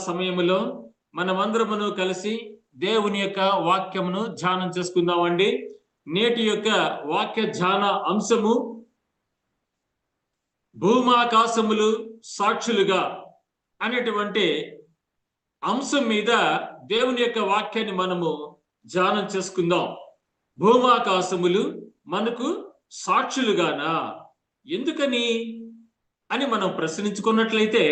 సమయములో మనమందరమును కలిసి దేవుని యొక్క వాక్యమును ధ్యానం చేసుకుందామండి. నేటి యొక్క వాక్య ధ్యాన అంశము భూమాకాశములు సాక్షులుగా అనేటువంటి అంశం మీద దేవుని యొక్క వాక్యాన్ని మనము ధ్యానం చేసుకుందాం. భూమాకాశములు మనకు సాక్షులుగానా, ఎందుకని అని మనం ప్రశ్నించుకున్నట్లయితే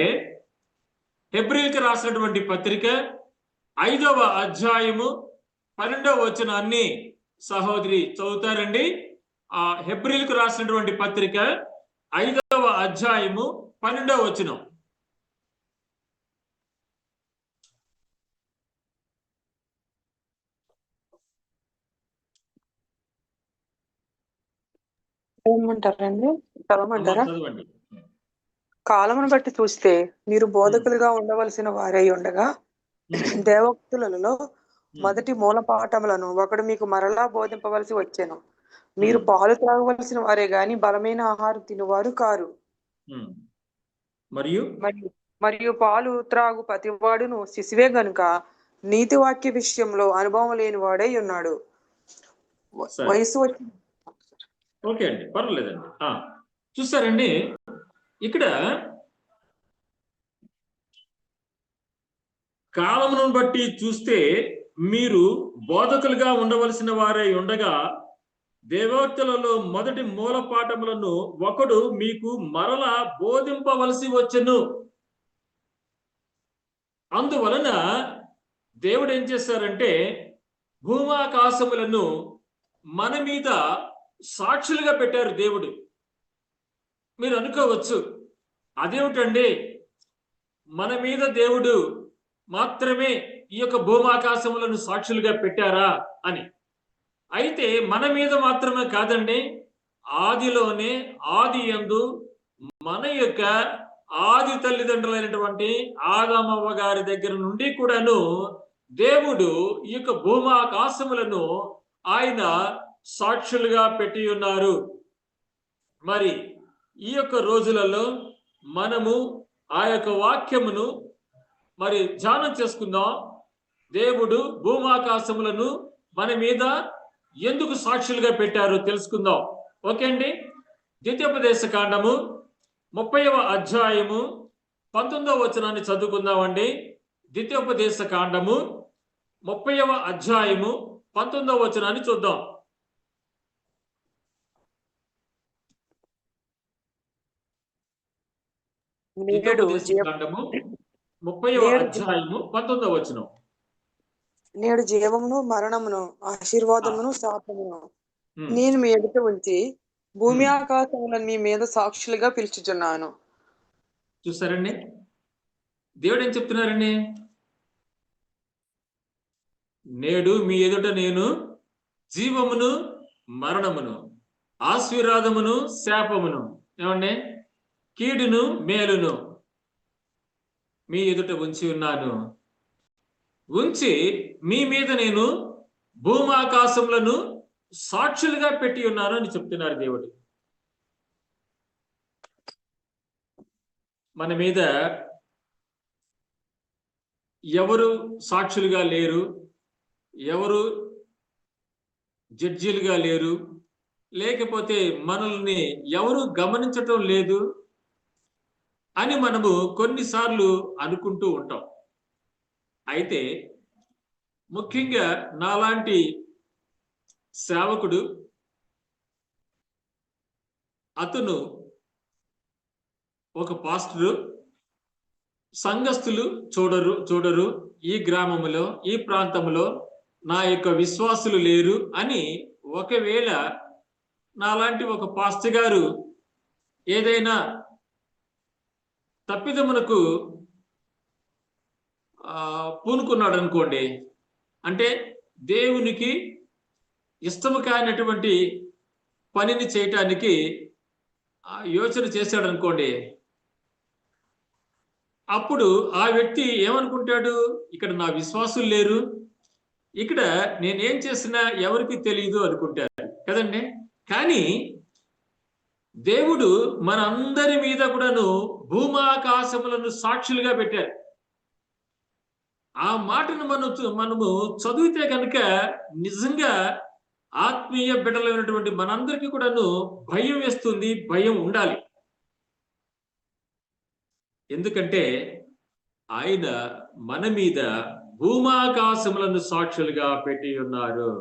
హెబ్రీయులకు రాసినటువంటి పత్రిక 5వ అధ్యాయము 12వ వచనాన్ని సహోదరి చదువుతారండి. ఆ హెబ్రీయులకు రాసినటువంటి పత్రిక 5వ అధ్యాయము 12వ వచనం. ఏమంటారండి? చదవమంటారా? చదవండి. కాలమును బట్టి చూస్తే మీరు బోధకులుగా ఉండవలసిన వారై ఉండగా దేవోక్తులలో మొదటి మూల పాఠములను ఒకడు మీకు మరలా బోధింపవలసి వచ్చాను. మీరు పాలు త్రాగవలసిన వారే గాని బలమైన ఆహారం తినువారు కారు. మరియు పాలు త్రాగు ప్రతివాడును శిశువే గనుక నీతి వాక్య విషయంలో అనుభవం లేని వాడై ఉన్నాడు. వయసు వచ్చి ఓకే అండి, పర్వాలేదండి. చూస్తారండి, ఇక్కడ కాలమును బట్టి చూస్తే మీరు బోధకులుగా ఉండవలసిన వారై ఉండగా దేవోక్తులలో మొదటి మూల పాఠములను ఒకడు మీకు మరలా బోధింపవలసి వచ్చెను. అందువలన దేవుడు ఏం చేశారంటే భూమాకాశములను మన మీద సాక్షులుగా పెట్టారు దేవుడు. మీరు అనుకోవచ్చు, అదేమిటండి మన మీద దేవుడు మాత్రమే ఈ యొక్క భూమాకాశములను సాక్షులుగా పెట్టారా అని. అయితే మన మీద మాత్రమే కాదండి, ఆదిలోనే ఆది యందు మన యొక్క ఆది తల్లిదండ్రులైనటువంటి ఆదామవ్వ గారి దగ్గర నుండి కూడాను దేవుడు ఈ యొక్క భూమాకాశములను ఆయన సాక్షులుగా పెట్టి ఉన్నారు. మరి ఈ యొక్క రోజులలో మనము ఆ యొక్క వాక్యమును మరి ధ్యానం చేసుకుందాం. దేవుడు భూమాకాశములను మన మీద ఎందుకు సాక్షులుగా పెట్టారో తెలుసుకుందాం. ఓకే అండి. ద్వితీయోపదేశ కాండము 30వ అధ్యాయము 19వ వచనాన్ని చదువుకుందామండి. ద్వితీయోపదేశ కాండము 30వ అధ్యాయము 19వ వచనాన్ని చూద్దాం. కాండము 30వ అధ్యాయము 19వ వచనం. నేడు జీవమును మరణమును ఆశీర్వాదమును శాపమును నేను మీ ఎదుట ఉంచి భూమి ఆకాశములను మీ మీద సాక్షులుగా పిలుచుచున్నాను. చూసారండి, దేవుడు ఏం చెప్తున్నారండి? నేడు మీ ఎదుట నేను జీవమును మరణమును ఆశీర్వాదమును శాపమును, ఏమండి, కీడును మేలును మీ ఎదుట ఉంచి ఉన్నాను. ఉంచి మీ మీద నేను భూమాకాశములను సాక్షులుగా పెట్టి ఉన్నాను అని చెప్తున్నారు దేవుడు. మన మీద ఎవరు సాక్షులుగా లేరు, ఎవరు జడ్జీలుగా లేరు, లేకపోతే మనల్ని ఎవరు గమనించటం లేదు అని మనము కొన్నిసార్లు అనుకుంటూ ఉంటాం. అయితే ముఖ్యంగా నాలాంటి సేవకుడు, అతను ఒక పాస్టరు, సంఘస్థులు చూడరు ఈ గ్రామములో ఈ ప్రాంతంలో నా యొక్క విశ్వాసులు లేరు అని ఒకవేళ నాలాంటి ఒక పాస్టర్ గారు ఏదైనా తప్పిదమునకు పూనుకున్నాడు అనుకోండి, అంటే దేవునికి ఇష్టము కానటువంటి పనిని చేయటానికి యోచన చేశాడు అనుకోండి, అప్పుడు ఆ వ్యక్తి ఏమనుకుంటాడు, ఇక్కడ నా విశ్వాసులు లేరు, ఇక్కడ నేనేం చేసినా ఎవరికి తెలియదు అనుకుంటారు కదండి. కానీ దేవుడు మనందరి మీద కూడాను భూమాకాశములను సాక్షులుగా పెట్టారు. ఆ మాటను మనము చదివితే కనుక నిజంగా ఆత్మీయ బిడ్డలైనటువంటి మనందరికీ కూడాను భయం వేస్తుంది, భయం ఉండాలి. ఎందుకంటే ఆయన మన మీద భూమాకాశములను సాక్షులుగా పెట్టి ఉన్నారు.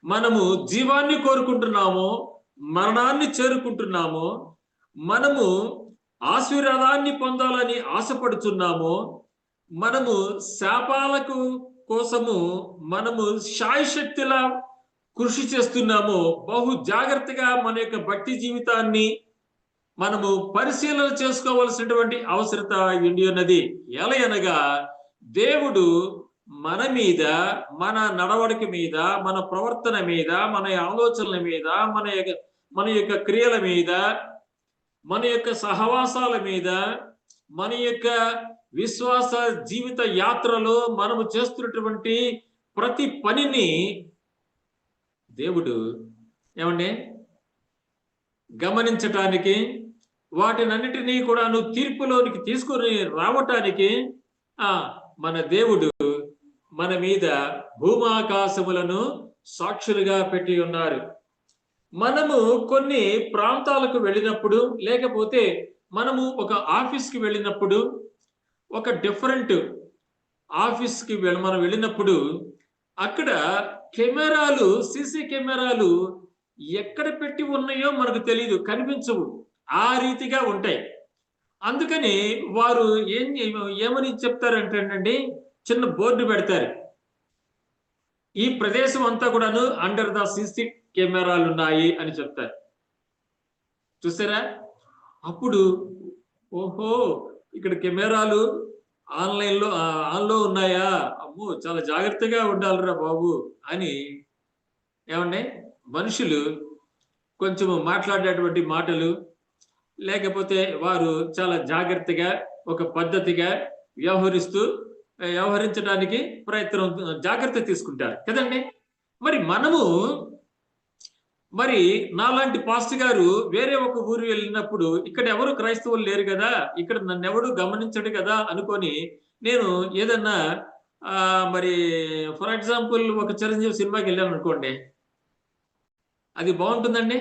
మనము జీవాన్ని కోరుకుంటున్నాము, మరణాన్ని చేరుకుంటున్నాము, మనము ఆశీర్వాదాన్ని పొందాలని ఆశపడుతున్నాము, మనము శాపాలకు కోసము మనము శాయశక్తిలా కృషి చేస్తున్నాము. బహు జాగ్రత్తగా మన యొక్క భక్తి జీవితాన్ని మనము పరిశీలన చేసుకోవలసినటువంటి అవసరత ఉండి ఉన్నది. ఎలయనగా దేవుడు మన మీద, మన నడవడిక మీద, మన ప్రవర్తన మీద, మన ఆలోచనల మీద, మన యొక్క క్రియల మీద, మన యొక్క సహవాసాల మీద, మన యొక్క విశ్వాస జీవిత యాత్రలో మనము చేస్తున్నటువంటి ప్రతి పనిని దేవుడు ఏమండి గమనించటానికి, వాటినన్నిటినీ కూడాను తీర్పులోనికి తీసుకొని రావటానికి మన దేవుడు మన మీద భూమాకాశములను సాక్షులుగా పెట్టి ఉన్నారు. మనము కొన్ని ప్రాంతాలకు వెళ్ళినప్పుడు, లేకపోతే మనము ఒక ఆఫీస్కి వెళ్ళినప్పుడు, ఒక డిఫరెంట్ ఆఫీస్కి మనం వెళ్ళినప్పుడు అక్కడ కెమెరాలు, సీసీ కెమెరాలు ఎక్కడ పెట్టి ఉన్నాయో మనకు తెలియదు, కనిపించవు, ఆ రీతిగా ఉంటాయి. అందుకని వారు ఏమని చెప్తారంటేనండి, చిన్న బోర్డు పెడతారు, ఈ ప్రదేశం అంతా కూడాను అండర్ ద సీసీ కెమెరాలు ఉన్నాయి అని చెప్తారు. చూసారా? అప్పుడు ఓహో, ఇక్కడ కెమెరాలు ఆన్లో ఉన్నాయా, అమ్మో చాలా జాగ్రత్తగా ఉండాలిరా బాబు అని ఏమండి మనుషులు కొంచెం మాట్లాడేటువంటి మాటలు, లేకపోతే వారు చాలా జాగ్రత్తగా ఒక పద్ధతిగా వ్యవహరించడానికి జాగ్రత్త తీసుకుంటారు కదండి. మరి నాలాంటి పాస్టర్ గారు వేరే ఒక ఊరు వెళ్ళినప్పుడు ఇక్కడ ఎవరు క్రైస్తవులు లేరు కదా, ఇక్కడ నన్ను ఎవడు గమనించడు కదా అనుకొని నేను ఏదన్నా మరి ఫర్ ఎగ్జాంపుల్ ఒక చిరంజీవి సినిమాకి వెళ్ళాను అనుకోండి, అది బాగుంటుందండి.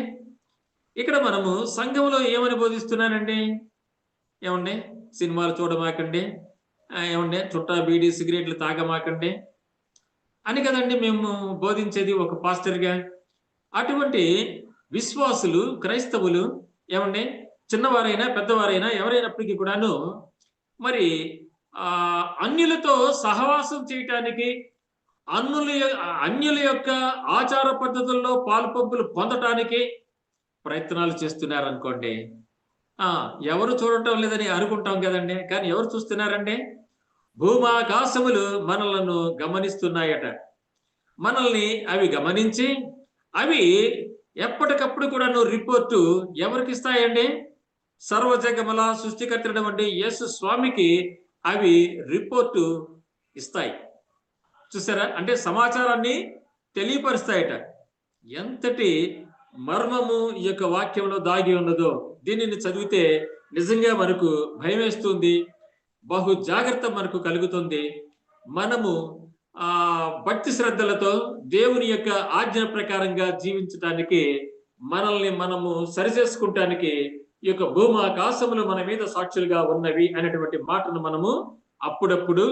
ఇక్కడ మనము సంఘంలో ఏమని బోధిస్తున్నానండి, ఏమండి సినిమాలు చూడమాకండి, ఏమండి చుట్టా బీడీ సిగరెట్లు తాగమాకండి అని కదండి మేము బోధించేది ఒక పాస్టర్గా. అటువంటి విశ్వాసులు, క్రైస్తవులు ఏమండి చిన్నవారైనా పెద్దవారైనా ఎవరైనప్పటికీ కూడాను మరి అన్యులతో సహవాసం చేయటానికి, అన్యుల యొక్క ఆచార పద్ధతుల్లో పాలుపంపులు పొందటానికి ప్రయత్నాలు చేస్తున్నారనుకోండి, ఎవరు చూడటం లేదని అనుకుంటాం కదండి, కానీ ఎవరు చూస్తున్నారండి? భూమాకాశములు మనలను గమనిస్తున్నాయట. మనల్ని అవి గమనించి అవి ఎప్పటికప్పుడు కూడాను రిపోర్టు ఎవరికి ఇస్తాయండి? సర్వజగముల సృష్టికర్తటువంటి యేసు స్వామికి అవి రిపోర్టు ఇస్తాయి. చూసారా? అంటే సమాచారాన్ని తెలియపరుస్తాయట. ఎంతటి మర్మము ఈ యొక్క వాక్యంలో దాగి ఉన్నదో దీనిని చదివితే నిజంగా మనకు భయం వేస్తుంది, బహు జాగ్రత్త మనకు కలుగుతుంది. మనము భక్తి శ్రద్ధలతో దేవుని యొక్క ఆజ్ఞ ప్రకారంగా జీవించడానికి, మనల్ని మనము సరిచేసుకుంటానికి ఈ యొక్క భూమాకాశములు మన మీద సాక్షులుగా ఉన్నవి అనేటువంటి మాటను మనము అప్పుడప్పుడు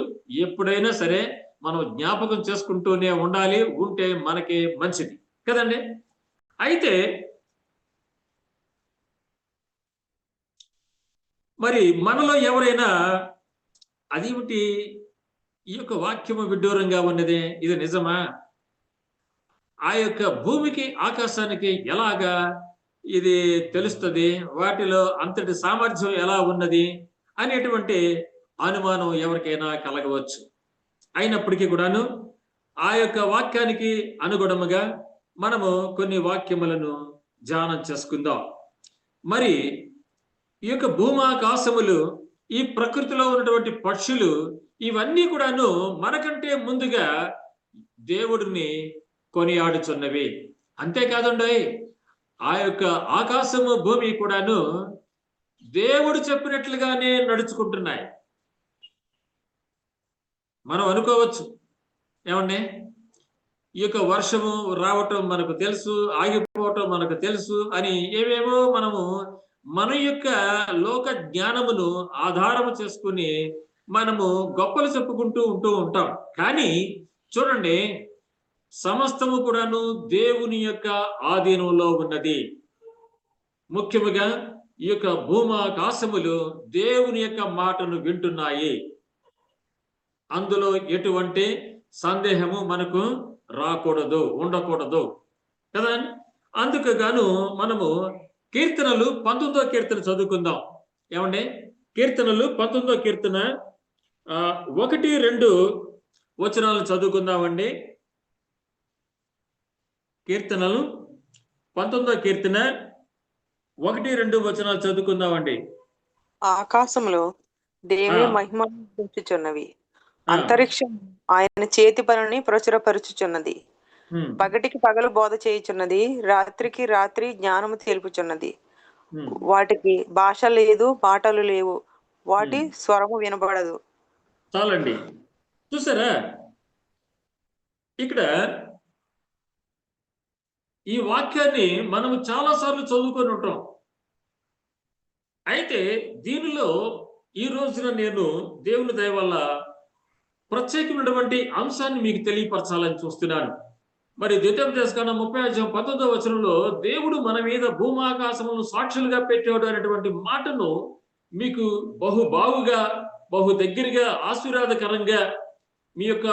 ఎప్పుడైనా సరే మనం జ్ఞాపకం చేసుకుంటూనే ఉండాలి. ఉంటే మనకి మంచిది కదండి. అయితే మరి మనలో ఎవరైనా అదేమిటి ఈ యొక్క వాక్యము విడ్డూరంగా ఉన్నది, ఇది నిజమా, ఆ యొక్క భూమికి ఆకాశానికి ఎలాగా ఇది తెలుస్తుంది, వాటిలో అంతటి సామర్థ్యం ఎలా ఉన్నది అనేటువంటి అనుమానం ఎవరికైనా కలగవచ్చు. అయినప్పటికీ కూడాను ఆ యొక్క వాక్యానికి అనుగుణముగా మనము కొన్ని వాక్యములను ధ్యానం చేసుకుందాం. మరి ఈ యొక్క భూమాకాశములు, ఈ ప్రకృతిలో ఉన్నటువంటి పక్షులు, ఇవన్నీ కూడాను మనకంటే ముందుగా దేవుడిని కొనియాడుచున్నవి. అంతేకాదండి, ఆ యొక్క ఆకాశము భూమి కూడాను దేవుడు చెప్పినట్లుగానే నడుచుకుంటున్నాయి. మనం అనుకోవచ్చు ఏమండి, ఈ యొక్క వర్షము రావటం మనకు తెలుసు, ఆగిపోవటం మనకు తెలుసు అని ఏవేవో మనము మన యొక్క లోక జ్ఞానమును ఆధారము చేసుకుని మనము గొప్పలు చెప్పుకుంటూ ఉంటాం. కానీ చూడండి, సమస్తము కూడాను దేవుని యొక్క ఆధీనంలో ఉన్నది. ముఖ్యముగా ఈ యొక్క భూమాకాశములు దేవుని యొక్క మాటను వింటున్నాయి. అందులో ఎటువంటి సందేహము మనకు రాకూడదు, ఉండకూడదు కదా. అందుకు గాను మనము కీర్తనలు 19వ కీర్తన చదువుకుందాం. ఏమండి, కీర్తనలు 19వ కీర్తన 1-2 వచనాలు చదువుకుందామండి. కీర్తనలు 19వ కీర్తన 1-2 వచనాలు చదువుకుందామండి. ఆకాశంలో దేవుని మహిమను పెంచుచున్నవి, అంతరిక్షం ఆయన చేతి పనిని ప్రచురపరుచుచున్నది. పగటికి పగలు బోధ చేయుచున్నది, రాత్రికి రాత్రి జ్ఞానము తెలుపుచున్నది. వాటికి భాష లేదు, మాటలు లేవు, వాటి స్వరము వినబడదు. చాలండి. చూసారా, ఇక్కడ ఈ వాక్యాన్ని మనము చాలా సార్లు చదువుకొని ఉంటాం. అయితే దీనిలో ఈ రోజున నేను దేవుని దయ వల్ల ప్రత్యేకమైనటువంటి అంశాన్ని మీకు తెలియపరచాలని చూస్తున్నాను. మరి ద్వితీయోపదేశకాండం 30-19వ వచనంలో దేవుడు మన మీద భూమాకాశములను సాక్షులుగా పెట్టాడు అనేటువంటి మాటను మీకు బాగుగా, బహు దగ్గరగా, ఆశీర్వాదకరంగా, మీ యొక్క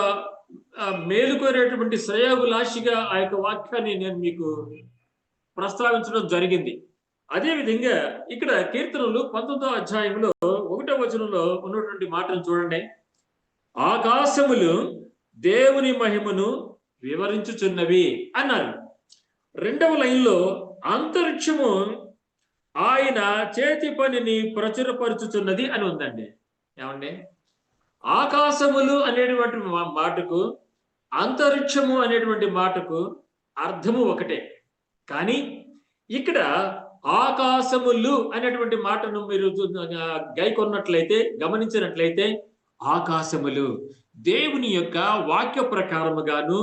మేలుకోరేటువంటి శ్రేయోభిలాషిగా ఆ యొక్క వాక్యాన్ని నేను మీకు ప్రస్తావించడం జరిగింది. అదే విధంగా ఇక్కడ కీర్తనలు 19వ అధ్యాయంలో 1వ వచనంలో ఉన్నటువంటి మాటను చూడండి. ఆకాశములు దేవుని మహిమను వివరించుచున్నవి అన్నారు. 2వ లైన్లో అంతరిక్షము ఆయన చేతి పనిని ప్రచురపరుచుచున్నది అని ఉందండి. ఏమండి, ఆకాశములు అనేటువంటి మాటకు, అంతరిక్షము అనేటువంటి మాటకు అర్థము ఒకటే. కానీ ఇక్కడ ఆకాశములు అనేటువంటి మాటను మీరు గైకొన్నట్లయితే, గమనించినట్లయితే, ఆకాశములు దేవుని యొక్క వాక్య ప్రకారముగాను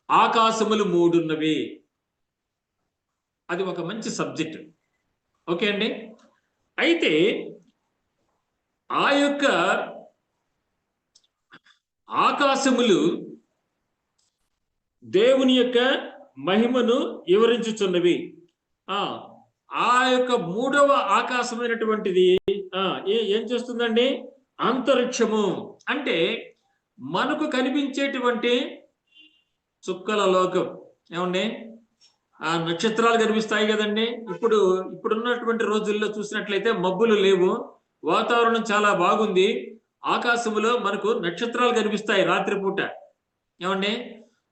ఆకాశములు 3 ఉన్నవి. అది ఒక మంచి సబ్జెక్ట్. ఓకే అండి. అయితే ఆ యొక్క ఆకాశములు దేవుని యొక్క మహిమను వివరించుచున్నవి. ఆ యొక్క 3వ ఆకాశమైనటువంటిది ఏం చేస్తుందండి? అంతరిక్షము. అంటే మనకు కనిపించేటువంటి చుక్కల లోకం. ఏమండి, ఆ నక్షత్రాలు కనిపిస్తాయి కదండి. ఇప్పుడున్నటువంటి రోజుల్లో చూసినట్లయితే మబ్బులు లేవు, వాతావరణం చాలా బాగుంది. ఆకాశములో మనకు నక్షత్రాలు కనిపిస్తాయి రాత్రిపూట. ఏమండి,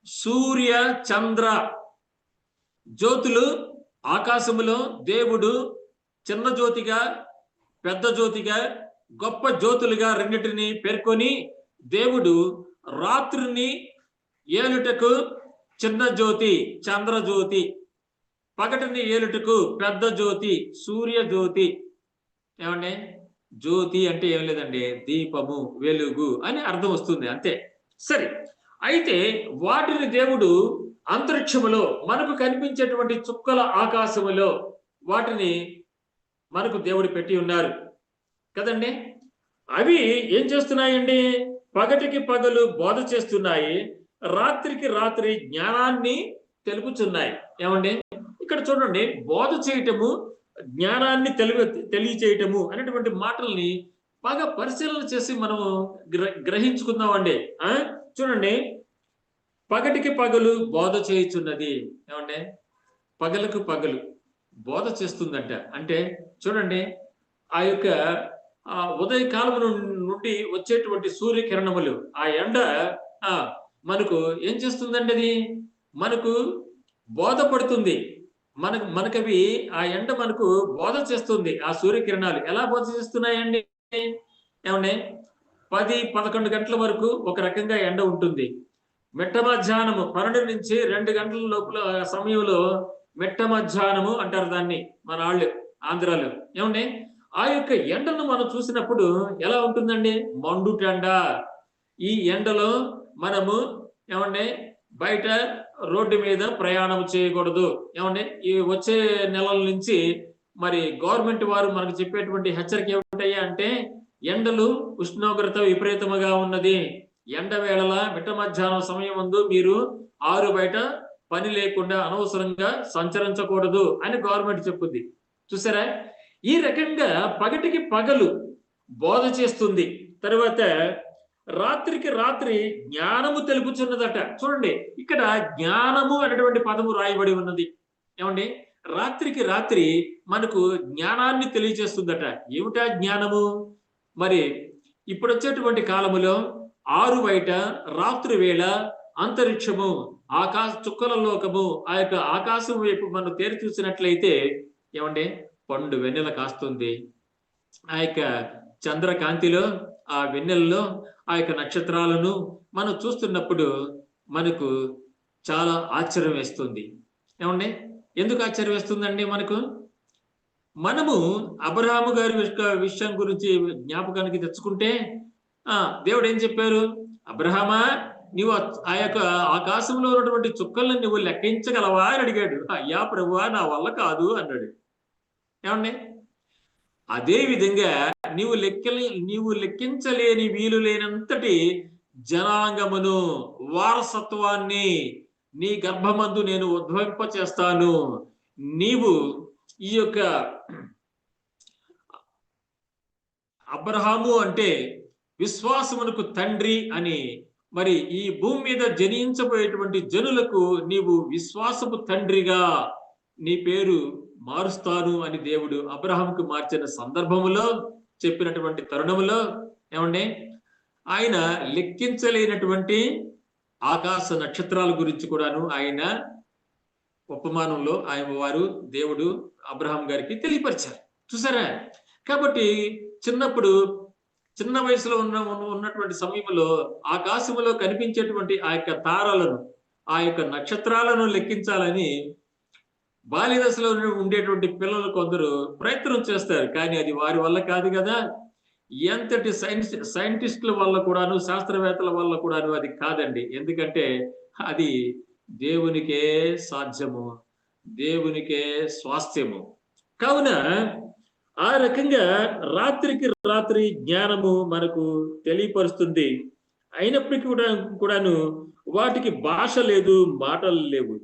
సూర్య చంద్ర జ్యోతులు ఆకాశములో దేవుడు చిన్న జ్యోతిగా, పెద్ద జ్యోతిగా, గొప్ప జ్యోతులుగా రెండింటిని పేర్కొని దేవుడు రాత్రిని ఏలుటకు చిన్న జ్యోతి చంద్రజ్యోతి, పగటిని ఏలుటకు పెద్ద జ్యోతి సూర్య జ్యోతి. ఏమండి, జ్యోతి అంటే ఏం లేదండి, దీపము, వెలుగు అని అర్థం వస్తుంది, అంతే. సరే, అయితే వాటిని దేవుడు అంతరిక్షములో మనకు కనిపించేటువంటి చుక్కల ఆకాశములో వాటిని మనకు దేవుడు పెట్టి ఉన్నారు కదండి. అవి ఏం చేస్తున్నాయండి? పగటికి పగలు బోధ చేస్తున్నాయి, రాత్రికి రాత్రి జ్ఞానాన్ని తెలుపుచున్నాయి. ఏమండి, ఇక్కడ చూడండి, బోధ చేయటము, జ్ఞానాన్ని తెలియచేయటము అనేటువంటి మాటల్ని బాగా పరిశీలన చేసి మనము గ్రహించుకుందామండి. చూడండి, పగటికి పగలు బోధ చేయుచున్నది. ఏమండి, పగలకు పగలు బోధ చేస్తుందంట. అంటే చూడండి, ఆ యొక్క ఉదయకాలం నుండి వచ్చేటువంటి సూర్యకిరణములు, ఆ ఎండ మనకు ఏం చేస్తుందండి? అది మనకు బోధపడుతుంది. మనకవి ఆ ఎండ మనకు బోధ చేస్తుంది. ఆ సూర్యకిరణాలు ఎలా బోధ చేస్తున్నాయండి? ఏమండి, 10-11 గంటల వరకు ఒక రకంగా ఎండ ఉంటుంది. మిట్ట మధ్యాహ్నము 12 నుంచి 2 గంటల లోపల సమయంలో మిట్ట మధ్యాహ్నము అంటారు దాన్ని మన వాళ్ళు ఆంధ్రాలో. ఏమండి, ఆ యొక్క ఎండను మనం చూసినప్పుడు ఎలా ఉంటుందండి? మండుటెండ, ఈ ఎండలో మనము ఏమండి బయట రోడ్డు మీద ప్రయాణం చేయకూడదు. ఏమండి ఈ వచ్చే నెలల నుంచి మరి గవర్నమెంట్ వారు మనకు చెప్పేటువంటి హెచ్చరిక ఏమిటయ్యా అంటే, ఎండలు ఉష్ణోగ్రత విపరీతముగా ఉన్నది, ఎండ వేళల మిట్ట మధ్యాహ్నం సమయం ముందు మీరు ఆరు బయట పని లేకుండా అనవసరంగా సంచరించకూడదు అని గవర్నమెంట్ చెప్పుద్ది. చూసారా, ఈ రకంగా పగటికి పగలు బోధ చేస్తుంది. తర్వాత రాత్రికి రాత్రి జ్ఞానము తెలుపుచున్నదట. చూడండి, ఇక్కడ జ్ఞానము అనేటువంటి పదము రాయబడి ఉన్నది. ఏమండి, రాత్రికి రాత్రి మనకు జ్ఞానాన్ని తెలియజేస్తుందట. ఏమిటా జ్ఞానము? మరి ఇప్పుడు వచ్చేటువంటి కాలములో ఆరు బయట రాత్రి వేళ అంతరిక్షము, ఆకాశ చుక్కల లోకము, ఆ యొక్క ఆకాశం వైపు మనం తేరి చూసినట్లయితే ఏమండి పండు వెన్నెల కాస్తుంది. ఆ యొక్క చంద్రకాంతిలో, ఆ వెన్నెలలో ఆ యొక్క నక్షత్రాలను మనం చూస్తున్నప్పుడు మనకు చాలా ఆశ్చర్యం వేస్తుంది. ఏమండి, ఎందుకు ఆశ్చర్యం వేస్తుందండి? మనము అబ్రహాము గారి విషయం గురించి జ్ఞాపకానికి తెచ్చుకుంటే దేవుడు ఏం చెప్పారు? అబ్రహామా, నీవు ఆ యొక్క ఆకాశంలో ఉన్నటువంటి చుక్కలను నువ్వు లెక్కించగలవా అని అడిగాడు. అయ్యా ప్రభువా, నా వల్ల కాదు అన్నాడు. ఏమండి, అదే విధంగా నీవు లెక్కించలేని వీలు లేనంతటి జనాంగమును, వారసత్వాన్ని నీ గర్భమందు నేను ఉద్భవింప చేస్తాను. నీవు ఈ యొక్క అబ్రహాము అంటే విశ్వాసమునకు తండ్రి అని, మరి ఈ భూమి మీద జనించబోయేటువంటి జనులకు నీవు విశ్వాసపు తండ్రిగా నీ పేరు మారుస్తాను అని దేవుడు అబ్రహాంకు మార్చిన సందర్భములో, చెప్పినటువంటి తరుణములో ఏమండి ఆయన లెక్కించలేనటువంటి ఆకాశ నక్షత్రాల గురించి కూడాను ఆయన ఉపమానంలో దేవుడు అబ్రహాం గారికి తెలియపరిచారు. చూసారా, కాబట్టి చిన్న వయసులో ఉన్నటువంటి సమయంలో ఆకాశములో కనిపించేటువంటి ఆ యొక్క తారలను, ఆ యొక్క నక్షత్రాలను లెక్కించాలని బాల్య దశలో ఉండేటువంటి పిల్లలు కొందరు ప్రయత్నం చేస్తారు. కానీ అది వారి వల్ల కాదు కదా. ఎంతటి సైంటిస్టుల వల్ల కూడాను, శాస్త్రవేత్తల వల్ల కూడాను అది కాదండి. ఎందుకంటే అది దేవునికే సాధ్యము, దేవునికే స్వాస్థ్యము. కావున ఆ రకంగా రాత్రికి రాత్రి జ్ఞానము మనకు తెలియపరుస్తుంది. అయినప్పటికీ కూడాను వాటికి భాష లేదు, మాటలు లేవు,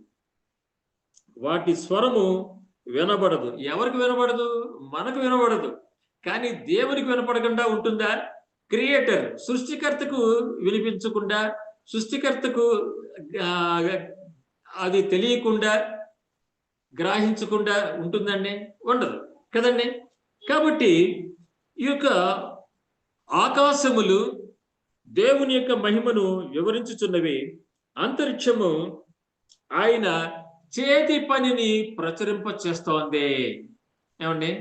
వాటి స్వరము వినబడదు. ఎవరికి వినబడదు? మనకు వినబడదు. కానీ దేవునికి వినపడకుండా ఉంటుందా? క్రియేటర్, సృష్టికర్తకు వినిపించకుండా, సృష్టికర్తకు అది తెలియకుండా, గ్రహించకుండా ఉంటుందండి? ఉండదు కదండి. కాబట్టి ఈ యొక్క ఆకాశములు దేవుని యొక్క మహిమను వివరించుచున్నవి, అంతరిక్షము ఆయన చేతి పనిని ప్రచురింప చేస్తోంది. ఏమండి,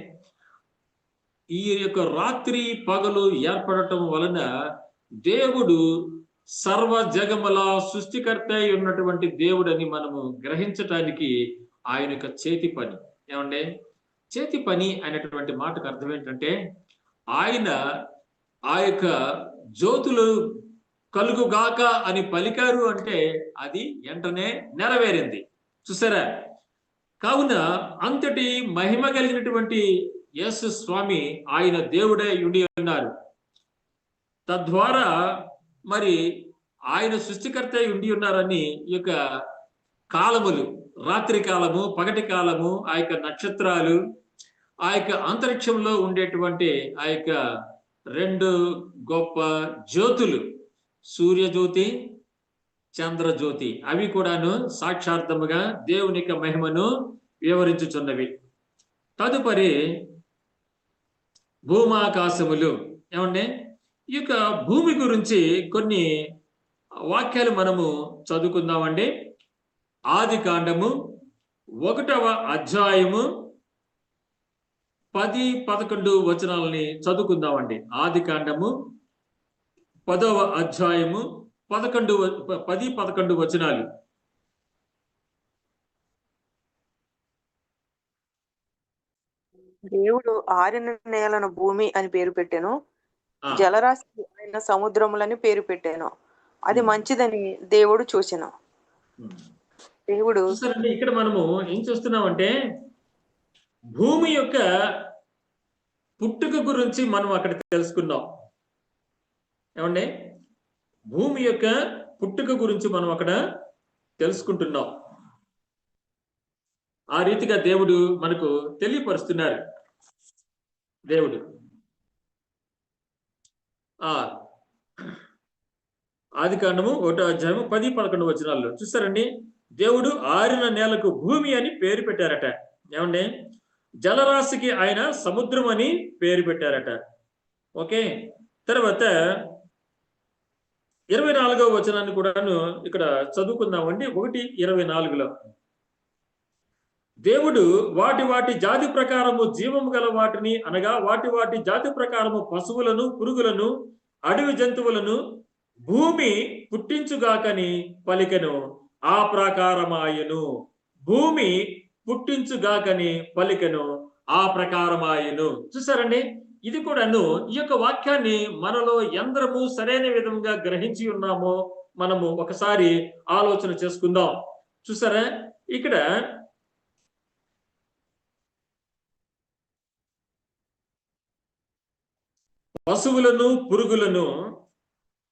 ఈ యొక్క రాత్రి పగలు ఏర్పడటం వలన దేవుడు సర్వ జగముల సృష్టికర్త అయి ఉన్నటువంటి దేవుడని మనము గ్రహించటానికి ఆయన యొక్క చేతి పని. ఏమండి, చేతి పని అనేటువంటి మాటకు అర్థం ఏంటంటే, ఆయన ఆ యొక్క జ్యోతులు కలుగుగాక అని పలికారు అంటే అది వెంటనే నెరవేరింది. చూసారా, కావున అంతటి మహిమ కలిగినటువంటి యేసు స్వామి ఆయన దేవుడే ఉండి ఉన్నారు. తద్వారా మరి ఆయన సృష్టికర్త ఉండి ఉన్నారని ఈ యొక్క కాలములు, రాత్రి కాలము, పగటి కాలము, ఆ యొక్క నక్షత్రాలు, ఆ యొక్క అంతరిక్షంలో ఉండేటువంటి ఆ యొక్క రెండు గొప్ప జ్యోతులు, సూర్యజ్యోతి, చంద్రజ్యోతి, అవి కూడాను సాక్షార్థముగా దేవుని యొక్క మహిమను వివరించుచున్నవి. తదుపరి భూమాకాశములు. ఏమండి, ఈ యొక్క భూమి గురించి కొన్ని వాక్యాలు మనము చదువుకుందామండి. ఆది కాండము 1వ అధ్యాయము 10-11 వచనాలని చదువుకుందామండి. ఆది కాండము 10వ అధ్యాయము 10-11 వచనాలు. దేవుడు ఆరిన నేలను భూమి అని పేరు పెట్టెను, జలరాశి ఆయన సముద్రములని పేరు పెట్టాను. అది మంచిదని దేవుడు చూచెను. దేవుడు చూసారండి, ఇక్కడ మనము ఏం చూస్తున్నామంటే భూమి యొక్క పుట్టుక గురించి మనం అక్కడ తెలుసుకున్నాం. ఏమండి, భూమి యొక్క పుట్టుక గురించి మనం అక్కడ తెలుసుకుంటున్నాం. ఆ రీతిగా దేవుడు మనకు తెలియపరుస్తున్నారు. దేవుడు ఆదికాండము 1వ అధ్యాయము 10-11 వచనాల్లో చూస్తారండి, దేవుడు ఆరిన నేలకు భూమి అని పేరు పెట్టారట. ఏమండి, జలరాశికి ఆయన సముద్రం అని పేరు పెట్టారట. ఓకే, తర్వాత 24వ వచనాన్ని కూడాను ఇక్కడ చదువుకుందామండి. 1:24లో దేవుడు వాటి వాటి జాతి ప్రకారము జీవము గల వాటిని, అనగా వాటి వాటి జాతి ప్రకారము పశువులను, పురుగులను, అడవి జంతువులను భూమి పుట్టించుగాకని పలికెను, ఆ ప్రకారమాయను. భూమి పుట్టించుగాకని పలికెను, ఆ ప్రకారమాయను. చూసారండి, ఇది కూడాను ఈ యొక్క వాక్యాన్ని మనలో ఎందరము సరైన విధంగా గ్రహించి ఉన్నామో మనము ఒకసారి ఆలోచన చేసుకుందాం. చూసారా, ఇక్కడ పశువులను, పురుగులను,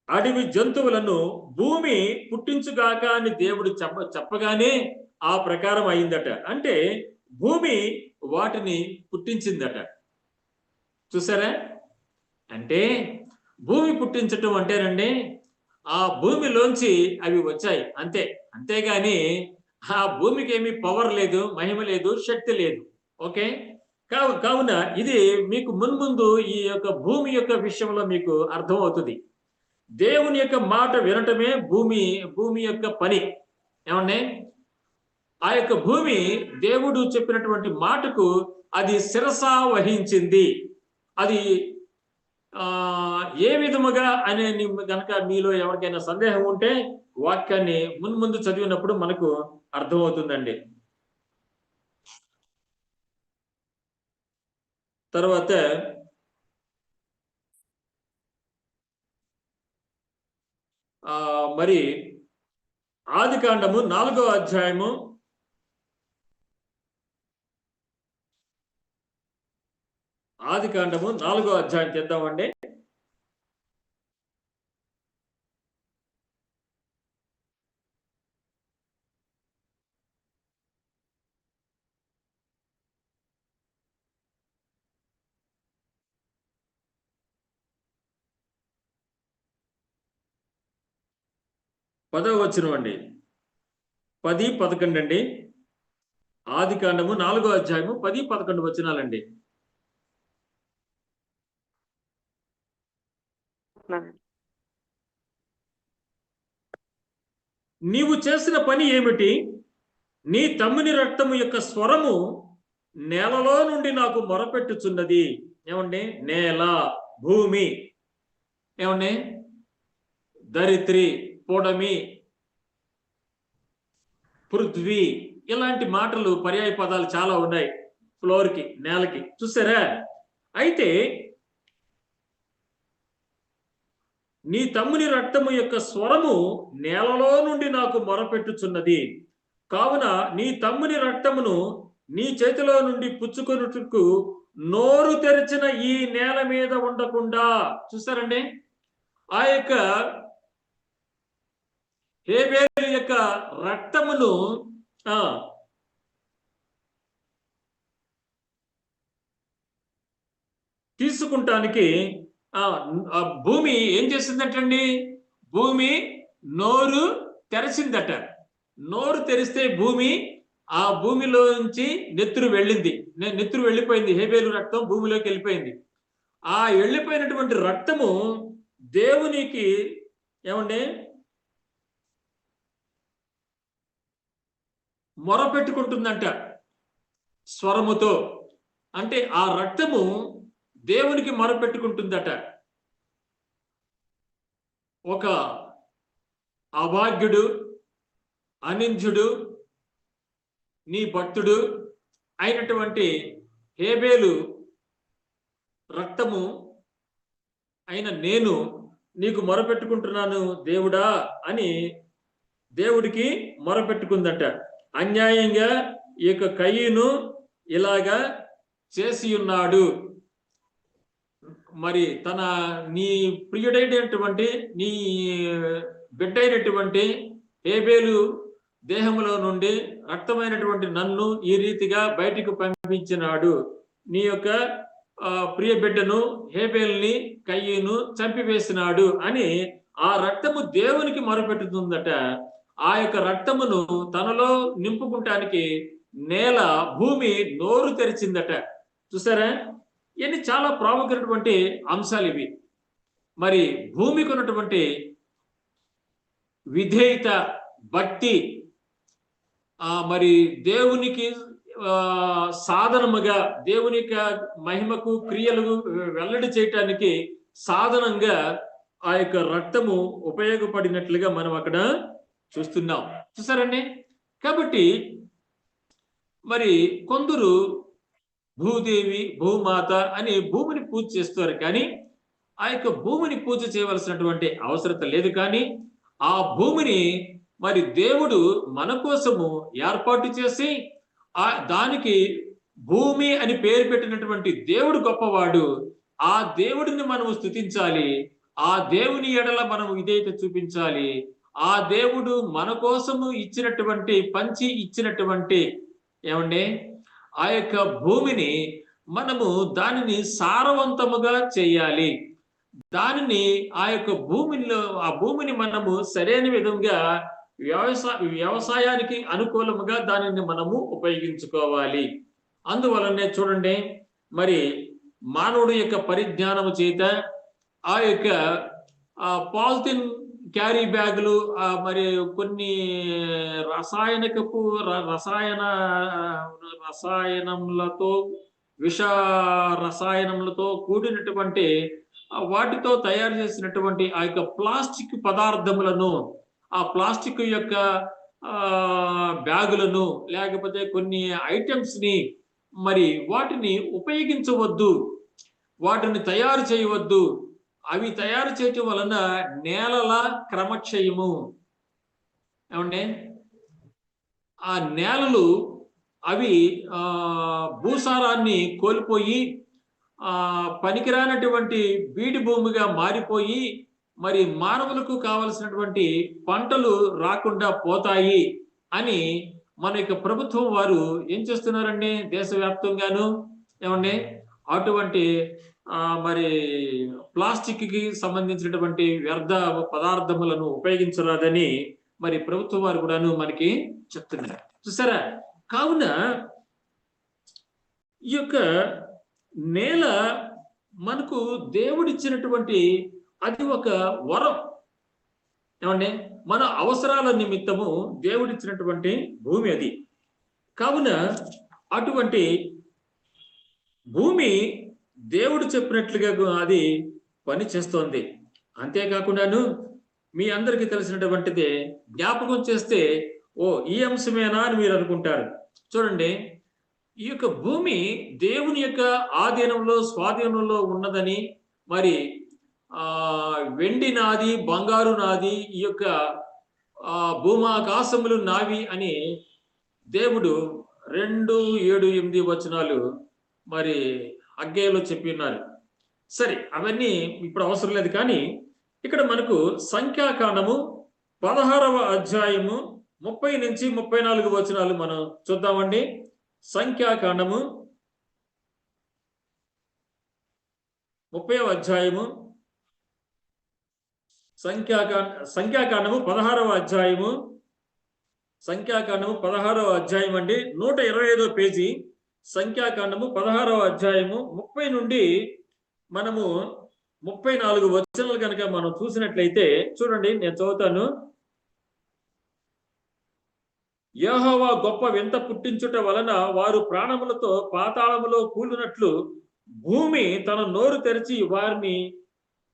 అడవి జంతువులను భూమి పుట్టించుగాక అని దేవుడు చెప్పగానే ఆ ప్రకారం అయిందట. అంటే భూమి వాటిని పుట్టించిందట. చూసారా, అంటే భూమి పుట్టించటం అంటేనండి ఆ భూమిలోంచి అవి వచ్చాయి అంతే. అంతేగాని ఆ భూమికి ఏమీ పవర్ లేదు, మహిమ లేదు, శక్తి లేదు. ఓకే, కావున ఇది మీకు మున్ముందు ఈ యొక్క భూమి యొక్క విషయంలో మీకు అర్థమవుతుంది. దేవుని యొక్క మాట వినటమే భూమి యొక్క పని. ఏమండి, ఆ యొక్క భూమి దేవుడు చెప్పినటువంటి మాటకు అది శిరసా వహించింది. అది ఏ విధముగా అనే గనక మీలో ఎవరికైనా సందేహం ఉంటే వాక్యాన్ని మున్ముందు చదివినప్పుడు మనకు అర్థమవుతుందండి. తర్వాత మరి ఆదికాండము 4వ అధ్యాయము 4వ అధ్యాయం చేద్దామండి. పదవ వచనం అండి, 10-11 అండి. ఆదికాండము 4వ అధ్యాయము 10-11 వచనాలండి. నీవు చేసిన పని ఏమిటి? నీ తమ్ముని రక్తము యొక్క స్వరము నేలలో నుండి నాకు మొరపెట్టుచున్నది. ఏమండి, నేల, భూమి, ఏమండి, ధరిత్రి, పొడమి, పృథ్వీ, ఇలాంటి మాటలు పర్యాయ పదాలు చాలా ఉన్నాయి ఫ్లోర్కి, నేలకి. చూసారా, అయితే నీ తమ్ముని రక్తము యొక్క స్వరము నేలలో నుండి నాకు మొరపెట్టుచున్నది. కావున నీ తమ్ముని రక్తమును నీ చేతిలో నుండి పుచ్చుకొనుటకు నోరు తెరిచిన ఈ నేల మీద ఉండకుండా. చూసారండి, ఆ యొక్క హేబేలు యొక్క రక్తమును తీసుకుంటానికి భూమి ఏం చేసిందటండి? భూమి నోరు తెరిచిందట. నోరు తెరిస్తే ఆ భూమిలోంచి నెత్తురు వెళ్ళిపోయింది. హేబేలు రక్తం భూమిలోకి వెళ్ళిపోయింది. ఆ వెళ్ళిపోయినటువంటి రక్తము దేవునికి ఏమండి మొరపెట్టుకుంటుందంట స్వరముతో. అంటే ఆ రక్తము దేవునికి మొరపెట్టుకుంటుందట. ఒక అభాగ్యుడు, అనింద్యుడు, నీ భక్తుడు అయినటువంటి హేబేలు రక్తము అయిన నేను నీకు మొరపెట్టుకుంటున్నాను దేవుడా అని దేవుడికి మొరపెట్టుకుందట. అన్యాయంగా ఈ యొక్క కయీను ఇలాగా చేసి ఉన్నాడు. మరి నీ ప్రియుడైనటువంటి నీ బిడ్డైనటువంటి హేబేలు దేహంలో నుండి రక్తమైనటువంటి నన్ను ఈ రీతిగా బయటికి పంపించినాడు. నీ యొక్క ప్రియ బిడ్డను హేబేల్ని కయీను చంపివేసినాడు అని ఆ రక్తము దేవునికి మొరపెట్టుతుందట. ఆ యొక్క రక్తమును తనలో నింపుకుంటానికి నేల, భూమి నోరు తెరిచిందట. చూసారా? ఇవన్నీ చాలా ప్రాముఖ్యమైనటువంటి అంశాలు ఇవి. మరి భూమికి ఉన్నటువంటి విధేయత, భక్తి, మరి దేవునికి సాధనముగా, దేవుని యొక్క మహిమకు క్రియలు వెల్లడి చేయటానికి సాధనంగా ఆ యొక్క రక్తము ఉపయోగపడినట్లుగా మనం అక్కడ చూస్తున్నాం. చూసారండి? కాబట్టి మరి కొందరు భూదేవి, భూమాత అని భూమిని పూజ చేస్తారు, కానీ ఆ యొక్క భూమిని పూజ చేయవలసినటువంటి అవసరత లేదు. కానీ ఆ భూమిని మరి దేవుడు మన కోసము ఏర్పాటు చేసి దానికి భూమి అని పేరు పెట్టినటువంటి దేవుడు గొప్పవాడు. ఆ దేవుడిని మనము స్తుతించాలి. ఆ దేవుని ఎడల మనము విధేయత చూపించాలి. ఆ దేవుడు మన కోసము పంచి ఇచ్చినటువంటి ఏమండి ఆ యొక్క భూమిని మనము దానిని సారవంతముగా చేయాలి. దానిని ఆ భూమిని మనము సరైన విధంగా వ్యవసాయానికి అనుకూలముగా దానిని మనము ఉపయోగించుకోవాలి. అందువలనే చూడండి, మరి మానవుడి యొక్క పరిజ్ఞానము చేత ఆ యొక్క పాలిథిన్ క్యారీ బ్యాగులు, మరి కొన్ని రసాయనములతో విష రసాయనములతో కూడినటువంటి వాటితో తయారు చేసినటువంటి ఆ యొక్క ప్లాస్టిక్ పదార్థములను, ఆ ప్లాస్టిక్ యొక్క బ్యాగులను, లేకపోతే కొన్ని ఐటమ్స్ ని మరి వాటిని ఉపయోగించవద్దు, వాటిని తయారు చేయవద్దు. అవి తయారు చేయటం వలన నేలల క్రమక్షయము, ఏమండి ఆ నేలలు అవి భూసారాన్ని కోల్పోయి పనికిరానటువంటి బీడి భూమిగా మారిపోయి మరి మానవులకు కావలసినటువంటి పంటలు రాకుండా పోతాయి అని మన యొక్క ప్రభుత్వం వారు ఏం చేస్తున్నారండి? దేశవ్యాప్తంగాను ఏమండి అటువంటి మరి ప్లాస్టిక్ కి సంబంధించినటువంటి వ్యర్థ పదార్థములను ఉపయోగించరాదని మరి ప్రభుత్వం వారు కూడాను మనకి చెప్తున్నారు. చూసారా? కావున ఈ యొక్క నేల మనకు దేవుడిచ్చినటువంటి అది ఒక వరం, ఏమండి మన అవసరాల నిమిత్తము దేవుడిచ్చినటువంటి భూమి అది. కావున అటువంటి భూమి దేవుడు చెప్పినట్లుగా అది పని చేస్తోంది. అంతేకాకుండాను మీ అందరికీ తెలిసినటువంటిది జ్ఞాపకం చేస్తే ఈ అంశమేనా అని మీరు అనుకుంటారు. చూడండి, ఈ యొక్క భూమి దేవుని యొక్క ఆధీనంలో, స్వాధీనంలో ఉన్నదని, మరి వెండి నాది, బంగారు నాది, ఈ యొక్క భూమాకాశములు నావి అని దేవుడు 2:7-8 వచనాలు మరి హగ్గేలో చెప్పి ఉన్నారు. సరే, అవన్నీ ఇప్పుడు అవసరం లేదు. కానీ ఇక్కడ మనకు సంఖ్యాకాండము 16వ అధ్యాయము 30-34 వచనాలు మనం చూద్దామండి. సంఖ్యాకాండము 30వ అధ్యాయము, సంఖ్యాకాండము 16వ అధ్యాయము, సంఖ్యాకాండము 16వ అధ్యాయం అండి, 125వ పేజీ. సంఖ్యాకాండము 16వ అధ్యాయము 30 నుండి మనము 34 వచనాలు కనుక మనం చూసినట్లయితే చూడండి, నేను చదువుతాను. యెహోవా గొప్ప వింత పుట్టించుట వలన వారు ప్రాణములతో పాతాళములో కూలినట్లు భూమి తన నోరు తెరిచి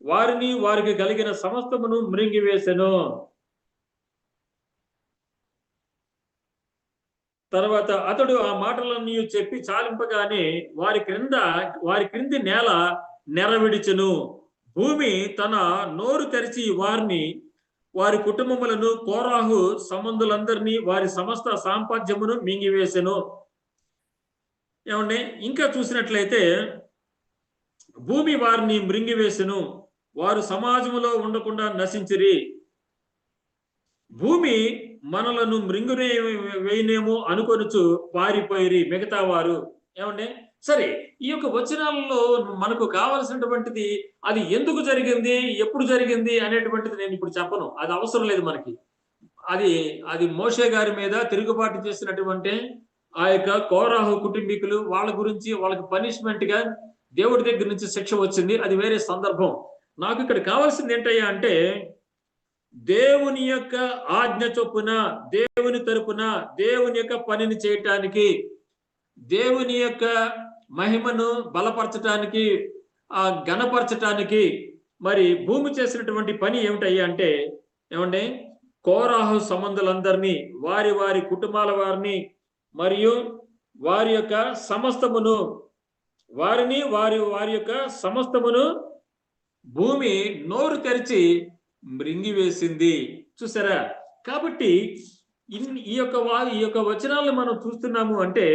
వారిని వారికి కలిగిన సమస్తమును మృంగివేసెను. తర్వాత అతడు ఆ మాటలన్నీ చెప్పి చాలింపగానే వారి క్రింది నేల నెరవిడిచెను. భూమి తన నోరు తెరిచి వారి కుటుంబములను, కోరాహు సంబంధులందరినీ, వారి సమస్త సాంపత్యమును మింగివేసెను. ఏమండి, ఇంకా చూసినట్లయితే భూమి వారిని మృంగివేసెను, వారు సమాజములో ఉండకుండా నశించిరి. భూమి మనలను మృంగునే వేయనేమో అనుకొనుచు పారిపోయిరి మిగతా వారు. ఏమండి, సరే, ఈ యొక్క వచనాలలో మనకు కావలసినటువంటిది అది ఎందుకు జరిగింది, ఎప్పుడు జరిగింది అనేటువంటిది నేను ఇప్పుడు చెప్పను, అది అవసరం లేదు మనకి. అది మోషే గారి మీద తిరుగుబాటు చేసినటువంటి ఆ యొక్క కోరాహు కుటుంబీకులు, వాళ్ళ గురించి వాళ్ళకి పనిష్మెంట్ గా దేవుడి దగ్గర నుంచి శిక్ష వచ్చింది, అది వేరే సందర్భం. నాకు ఇక్కడ కావాల్సింది ఏంటయ్యా అంటే, దేవుని యొక్క ఆజ్ఞ చొప్పున, దేవుని తరపున, దేవుని యొక్క పనిని చేయటానికి, దేవుని యొక్క మహిమను బలపరచటానికి, ఘనపరచటానికి మరి భూమి చేసినటువంటి పని ఏమిటయ్యా అంటే, ఏమంటే కోరాహు సంబంధులందరినీ, వారి వారి కుటుంబాల వారిని మరియు వారి యొక్క సమస్తమును, వారి యొక్క సమస్తమును భూమి నోరు తెరిచి మృంగివేసింది. చూసారా? కాబట్టి ఈ యొక్క వచనాలను మనం చూస్తున్నాము అంటే,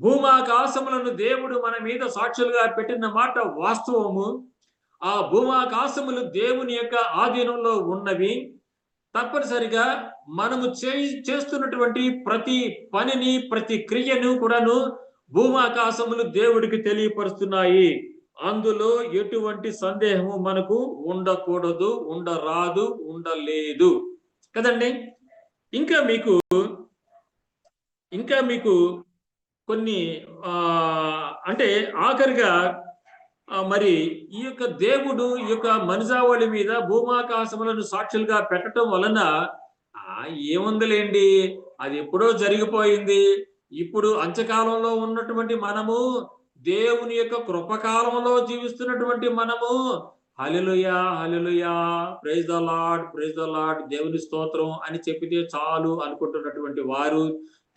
భూమాకాశములను దేవుడు మన మీద సాక్షులుగా పెట్టిన మాట వాస్తవము. ఆ భూమాకాశములు దేవుని యొక్క ఆధీనంలో ఉన్నవి. తప్పనిసరిగా మనము చేస్తున్నటువంటి ప్రతి పనిని, ప్రతి క్రియను కూడాను భూమాకాశములు దేవుడికి తెలియపరుస్తున్నాయి. అందులో ఎటువంటి సందేహము మనకు ఉండకూడదు, ఉండరాదు, ఉండలేదు కదండి. ఇంకా మీకు కొన్ని అంటే ఆఖరిగా మరి ఈ యొక్క దేవుడు ఈ యొక్క మనుజావళి మీద భూమాకాశములను సాక్షులుగా పెట్టడం వలన ఏముందిలేండి, అది ఎప్పుడో జరిగిపోయింది. ఇప్పుడు అంత్యకాలంలో ఉన్నటువంటి మనము, దేవుని యొక్క కృపకాలంలో జీవిస్తున్నటువంటి మనము, hallelujah hallelujah, praise the Lord, praise the Lord, దేవుని స్తోత్రం అని చెప్పితే చాలు అనుకుంటున్నటువంటి వారు,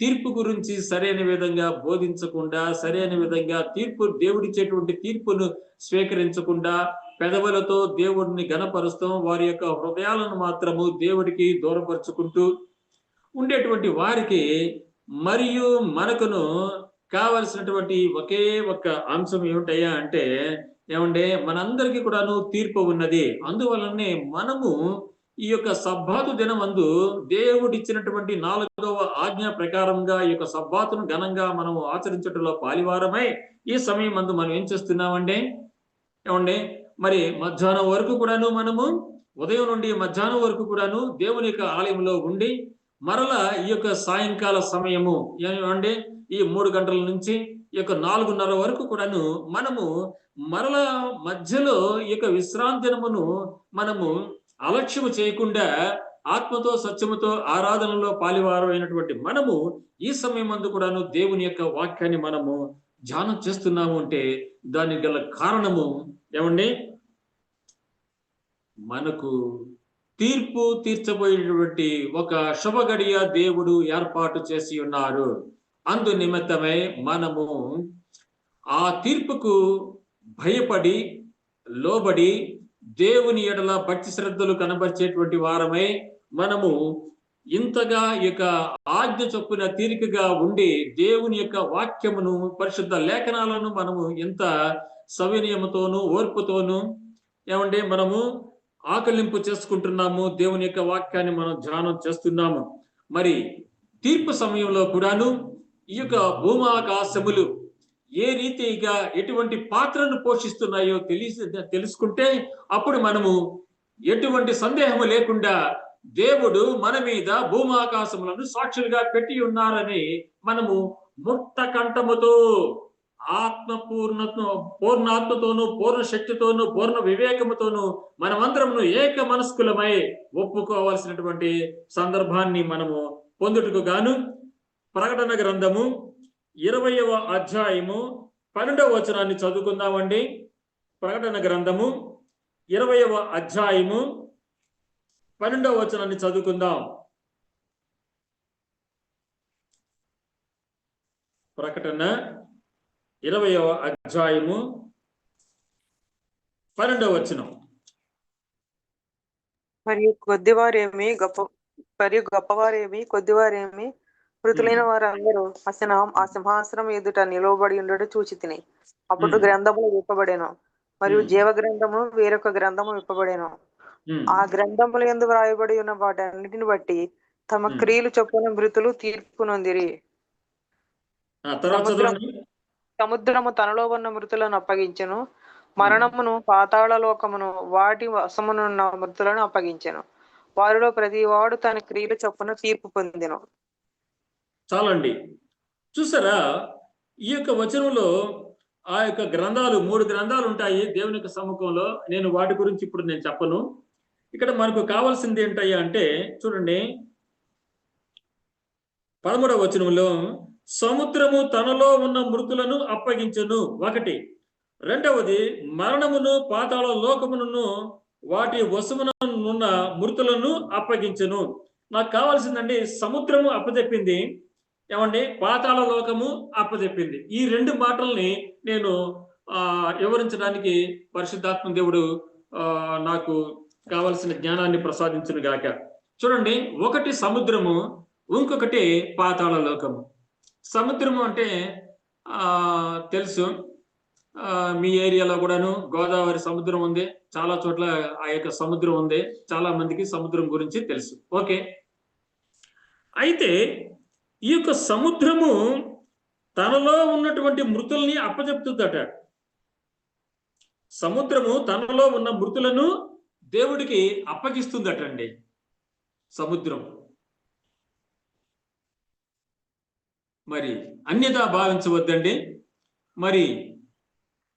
తీర్పు గురించి సరైన విధంగా బోధించకుండా, సరైన విధంగా దేవుడిచ్చేటువంటి తీర్పును స్వీకరించకుండా, పెదవులతో దేవుడిని ఘనపరుస్తాం, వారి యొక్క హృదయాలను మాత్రము దేవుడికి దూరపరుచుకుంటూ ఉండేటువంటి వారికి మరియు మనకును కావలసినటువంటి ఒకే ఒక్క అంశం ఏమిటయ్యా అంటే, ఏమంటే మనందరికీ కూడాను తీర్పు ఉన్నది. అందువలనే మనము ఈ యొక్క సబ్బాతు దినమందు దేవుడిచ్చినటువంటి 4వ ఆజ్ఞ ప్రకారంగా ఈ యొక్క సబ్బాతును ఘనంగా మనము ఆచరించడంలో పాలివారమై ఈ సమయం మందు మనం ఏం చేస్తున్నామండి? ఏమండి, మరి మధ్యాహ్నం వరకు కూడాను మనము, ఉదయం నుండి మధ్యాహ్నం వరకు కూడాను దేవుని యొక్క ఆలయంలో ఉండి, మరలా ఈ యొక్క సాయంకాల సమయము ఏమండి, ఈ 3 గంటల నుంచి ఈ యొక్క 4:30 వరకు కూడాను మనము మరలా మధ్యలో ఈ యొక్క విశ్రాంతి దినమును మనము అలక్ష్యము చేయకుండా ఆత్మతో సత్యముతో ఆరాధనలో పాలివారం అయినటువంటి మనము ఈ సమయం మందు కూడాను దేవుని యొక్క వాక్యాన్ని మనము ధ్యానం చేస్తున్నాము అంటే దానికి గల కారణము ఏమండి, మనకు తీర్పు తీర్చబోయేటువంటి ఒక శుభ గడియ దేవుడు ఏర్పాటు చేసి ఉన్నారు. అందు నిమిత్తమై మనము ఆ తీర్పుకు భయపడి, లోబడి, దేవుని ఎడల భక్తి శ్రద్ధలు కనబరిచేటువంటి వారమై మనము ఇంతగా యొక్క ఆజ్ఞ చొప్పున తీరికగా ఉండి దేవుని యొక్క వాక్యమును, పరిశుద్ధ లేఖనాలను మనము ఇంత సవినయముతోను, ఓర్పుతోను ఏమంటే మనము ఆకలింపు చేసుకుంటున్నాము. దేవుని యొక్క వాక్యాన్ని మనం ధ్యానం చేస్తున్నాము. మరి తీర్పు సమయంలో కూడాను ఈ యొక్క భూమాకాశములు ఏ రీతిగా ఎటువంటి పాత్రను పోషిస్తున్నాయో తెలుసుకుంటే అప్పుడు మనము ఎటువంటి సందేహము లేకుండా దేవుడు మన మీద భూమాకాశములను సాక్షులుగా పెట్టి ఉన్నారని మనము ముక్త కంఠముతో, పూర్ణాత్మతోను, పూర్ణ శక్తితోను, పూర్ణ వివేకముతోను మనమందరము ఏక మనస్కులమై ఒప్పుకోవాల్సినటువంటి సందర్భాన్ని మనము పొందుటకు గాను ప్రకటన గ్రంథము 20వ అధ్యాయము 12వ వచనాన్ని చదువుకుందామండి. ప్రకటన గ్రంథము 20వ అధ్యాయము 12వ వచనాన్ని చదువుకుందాం. ప్రకటన 20వ అధ్యాయము 12వ వచనం. మరియు కొద్దివారేమి గొప్పవారేమి కొద్దివారేమి మృతులైన వారందరూ ఆ సింహాసనం ఎదుట నిలవబడి ఉండడం చూచి తిని. అప్పుడు గ్రంథములు విప్పబడెను, మరియు జీవ గ్రంథము వేరొక గ్రంథము విప్పబడెను. ఆ గ్రంథముల యందు వ్రాయబడి ఉన్న వాటన్నిటిని బట్టి తమ క్రియలు చొప్పున మృతులు తీర్పు నొందిరి. సముద్రము తనలో ఉన్న మృతులను అప్పగించెను, మరణమును పాతాళ లోకమును వాటి వశమునున్న మృతులను అప్పగించెను. వారిలో ప్రతి వాడు తన క్రియలు చొప్పున తీర్పు పొందెను. చాలండి. చూసారా, ఈ యొక్క వచనంలో ఆ యొక్క గ్రంథాలు 3 గ్రంథాలు ఉంటాయి దేవుని యొక్క సముఖంలో. నేను వాటి గురించి ఇప్పుడు నేను చెప్పను. ఇక్కడ మనకు కావాల్సింది ఏంటయ్యా అంటే చూడండి, 13వ వచనంలో సముద్రము తనలో ఉన్న మృతులను అప్పగించెను ఒకటి. రెండవది, మరణమును పాతాళ లోకమును వాటి వశమునున్న మృతులను అప్పగించెను. నాకు కావాల్సిందండి, సముద్రము అప్పచెప్పింది, ఏమండి, పాతాళ లోకము అప్పచెప్పింది. ఈ 2 మాటల్ని నేను వివరించడానికి పరిశుద్ధాత్మ దేవుడు నాకు కావలసిన జ్ఞానాన్ని ప్రసాదించును గాక. చూడండి, ఒకటి సముద్రము, ఇంకొకటి పాతాళ లోకము. సముద్రము అంటే తెలుసు, మీ ఏరియాలో కూడాను గోదావరి సముద్రం ఉంది, చాలా చోట్ల ఆ యొక్క సముద్రం ఉంది, చాలా మందికి సముద్రం గురించి తెలుసు. ఓకే, అయితే ఈ యొక్క సముద్రము తనలో ఉన్నటువంటి మృతుల్ని అప్పచెప్తుందట. సముద్రము తనలో ఉన్న మృతులను దేవుడికి అప్పగిస్తుందట అండి సముద్రం. మరి అన్యథా భావించవద్దండి. మరి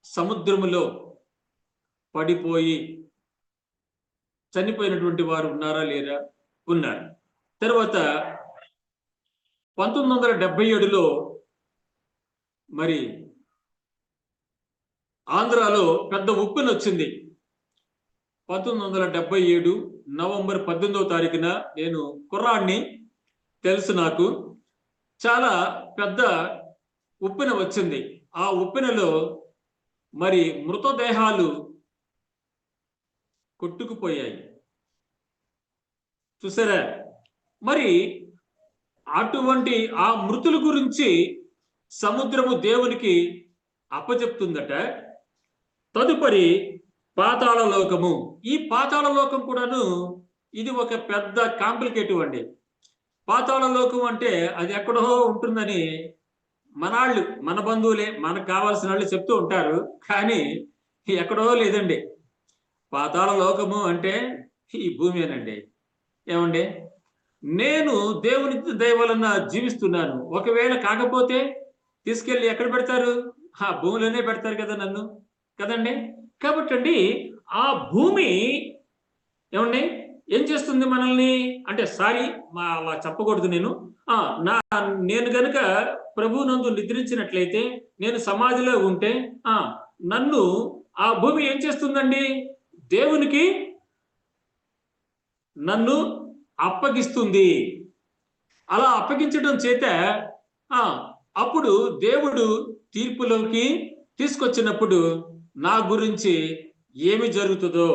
సముద్రములో పడిపోయి చనిపోయినటువంటి వారు ఉన్నారా లేరా? ఉన్నారు. తర్వాత 1977లో మరి ఆంధ్రాలో పెద్ద ఉప్పెన వచ్చింది. 1977 నవంబర్ 18వ తారీఖున, నేను కుర్రాడిని, తెలుసు నాకు, చాలా పెద్ద ఉప్పెన వచ్చింది. ఆ ఉప్పెనలో మరి మృతదేహాలు కొట్టుకుపోయాయి. చూసారా? మరి అటువంటి ఆ మృతుల గురించి సముద్రము దేవునికి అప్పచెప్తుందట. తదుపరి పాతాళ లోకము. ఈ పాతాళ లోకం కూడాను ఇది ఒక పెద్ద కాంప్లికేటివ్ అండి. పాతాళ లోకం అంటే అది ఎక్కడో ఉంటుందని మనాళ్ళు, మన బంధువులే, మనకు కావాల్సిన వాళ్ళు చెప్తూ ఉంటారు, కానీ ఎక్కడో లేదండి. పాతాళ లోకము అంటే ఈ భూమేనండి. ఏమండి, నేను దేవుని దయ వలన జీవిస్తున్నాను. ఒకవేళ కాకపోతే తీసుకెళ్ళి ఎక్కడ పెడతారు? ఆ భూమిలోనే పెడతారు కదా నన్ను, కదండి. కాబట్టి అండి, ఆ భూమి ఏమండి ఏం చేస్తుంది మనల్ని అంటే, అలా చెప్పకూడదు. నేను గనుక ప్రభువునందు నిద్రించినట్లయితే, నేను సమాధిలో ఉంటే నన్ను ఆ భూమి ఏం చేస్తుందండి? దేవునికి నన్ను అప్పగిస్తుంది. అలా అప్పగించడం చేత అప్పుడు దేవుడు తీర్పులోకి తీసుకొచ్చినప్పుడు నా గురించి ఏమి జరుగుతుందో,